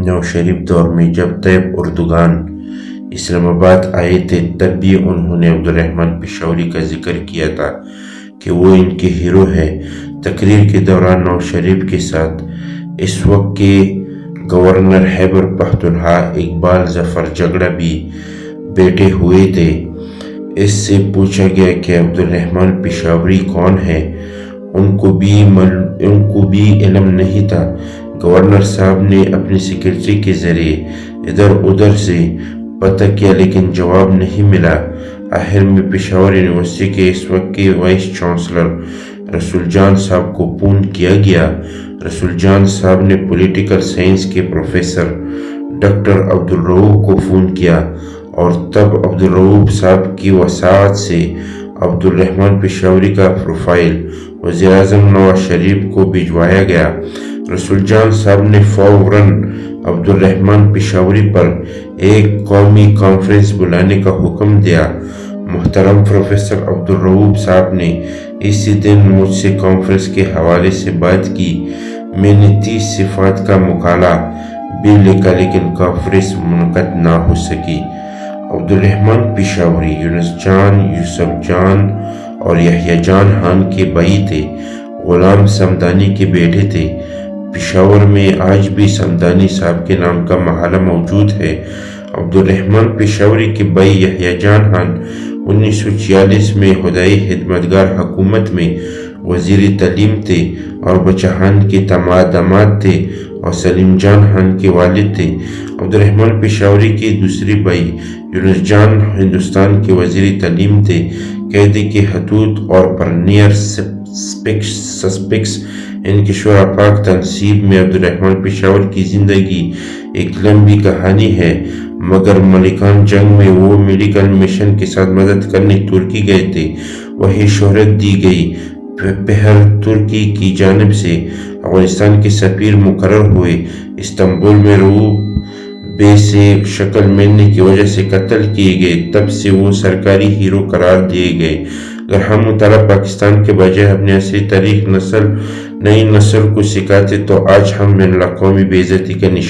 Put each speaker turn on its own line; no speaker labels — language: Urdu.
نواز شریف دور میں جب طیب اردگان اسلام آباد آئے تھے تب بھی انہوں نے عبدالرحمن پشاوری کا ذکر کیا تھا کہ وہ ان کے ہیرو ہے۔ تقریر کے دوران نواز شریف کے ساتھ اس وقت کے گورنر خیبر پختونخوا اقبال ظفر جگڑا بھی بیٹھے ہوئے تھے۔ اس سے پوچھا گیا کہ عبدالرحمن پشاوری کون ہے، ان کو بھی علم نہیں تھا۔ گورنر صاحب نے اپنے سیکرٹری کے ذریعے ادھر ادھر سے پتہ کیا لیکن جواب نہیں ملا۔ آخر میں پشاور یونیورسٹی کے اس وقت کے وائس چانسلر رسول جان صاحب کو فون کیا گیا۔ رسول جان صاحب نے پولیٹیکل سائنس کے پروفیسر ڈاکٹر عبدالرؤف کو فون کیا اور تب عبدالرؤف صاحب کی وساطت سے عبدالرحمن پشاوری کا پروفائل وزیر اعظم نواز شریف کو بھجوایا گیا۔ رسول جان صاحب نے فوراً عبدالرحمن پشاوری پر ایک قومی کانفرنس بلانے کا حکم دیا۔ محترم پروفیسر عبدالرؤف صاحب نے اسی دن مجھ سے کانفرنس کے حوالے سے بات کی۔ میں نے 30 صفحات کا مقالہ بھی لکھا لیکن کانفرنس منعقد نہ ہو سکی۔ عبدالرحمن پشاوری یونس جان، یوسف جان اور یحییٰ جان خان کے بھائی تھے، غلام صمدانی کے بیٹے تھے۔ پشاور میں آج بھی صمدانی صاحب کے نام کا محلہ موجود ہے۔ عبدالرحمن پشاوری کے بھائی یحییٰ جان خان 1946 میں خدائی خدمتگار حکومت میں وزیر تعلیم تھے اور بچہ خان کے داماد تھے اور سلیم جان خان کے والد تھے۔ عبدالرحمن پشاوری کے دوسرے بھائی یونس جان ہندوستان کے وزیر تعلیم تھے۔ قیدی کے خطوط اور پرنیئر سسپیکس ان کی شورا پاک تنصیب میں عبدالرحمن پشاور کی زندگی ایک لمبی کہانی ہے، مگر ملکان جنگ میں وہ میڈیکل مشن کے ساتھ مدد کرنے ترکی گئے تھے، وہی شہرت دی گئی۔ پہل ترکی کی جانب سے افغانستان کے سفیر مقرر ہوئے۔ استنبول میں روپ بے سے شکل ملنے کی وجہ سے قتل کیے گئے، تب سے وہ سرکاری ہیرو قرار دیے گئے۔ اگر ہم مطالعہ پاکستان کے بجائے اپنی اصلی تاریخ نئی نسل کو سکھاتے تو آج ہم بین الاقوامی بے عزتی کا نشان